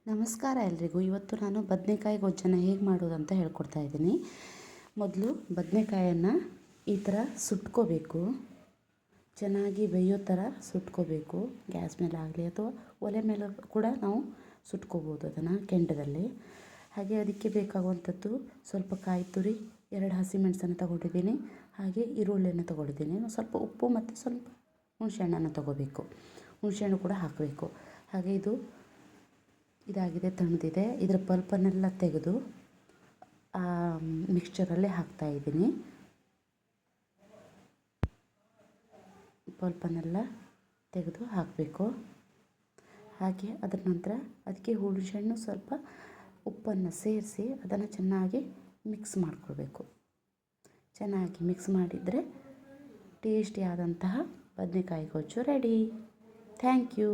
ನಮಸ್ಕಾರ ಎಲ್ರಿಗೂ. ಇವತ್ತು ನಾನು ಬದನೆಕಾಯಿ ಗೊಜ್ಜನ್ನು ಹೇಗೆ ಮಾಡೋದು ಅಂತ ಹೇಳ್ಕೊಡ್ತಾ ಇದ್ದೀನಿ. ಮೊದಲು ಬದನೆಕಾಯನ್ನು ಈ ಥರ ಸುಟ್ಕೋಬೇಕು, ಚೆನ್ನಾಗಿ ಬೇಯೋ ಥರ ಸುಟ್ಕೋಬೇಕು. ಗ್ಯಾಸ್ ಮೇಲೆ ಆಗಲಿ ಅಥವಾ ಒಲೆ ಮೇಲೆ ಕೂಡ ನಾವು ಸುಟ್ಕೋಬೋದು ಅದನ್ನು ಕೆಂಡದಲ್ಲಿ. ಹಾಗೆ ಅದಕ್ಕೆ ಬೇಕಾಗುವಂಥದ್ದು ಸ್ವಲ್ಪ ಕಾಯಿ ತುರಿ, 2 ಹಸಿಮೆಣಸನ್ನು ತೊಗೊಂಡಿದ್ದೀನಿ, ಹಾಗೆ ಈರುಳ್ಳಿಯನ್ನು ತೊಗೊಂಡಿದ್ದೀನಿ, ಸ್ವಲ್ಪ ಉಪ್ಪು ಮತ್ತು ಸ್ವಲ್ಪ ಹುಣಸೆಹಣ್ಣನ್ನು ತೊಗೋಬೇಕು. ಹುಣಸೆಹಣ್ಣು ಕೂಡ ಹಾಕಬೇಕು. ಹಾಗೆ ಇದಾಗಿದೆ, ತಣ್ಣದಿದೆ. ಇದರ ಪಲ್ಪನ್ನೆಲ್ಲ ತೆಗೆದು ಮಿಕ್ಸ್ಚರಲ್ಲಿ ಹಾಕ್ತಾಯಿದ್ದೀನಿ. ಪಲ್ಪನ್ನೆಲ್ಲ ತೆಗೆದು ಹಾಕಬೇಕು. ಹಾಗೆ ಅದರ ನಂತರ ಅದಕ್ಕೆ ಹುಣಸೆಹಣ್ಣು ಸ್ವಲ್ಪ ಉಪ್ಪನ್ನು ಸೇರಿಸಿ ಅದನ್ನು ಚೆನ್ನಾಗಿ ಮಿಕ್ಸ್ ಮಾಡ್ಕೊಳ್ಬೇಕು. ಚೆನ್ನಾಗಿ ಮಿಕ್ಸ್ ಮಾಡಿದರೆ ಟೇಸ್ಟಿಯಾದಂತಹ ಬದನೆಕಾಯಿ ಗೊಜ್ಜು ರೆಡಿ. Thank you.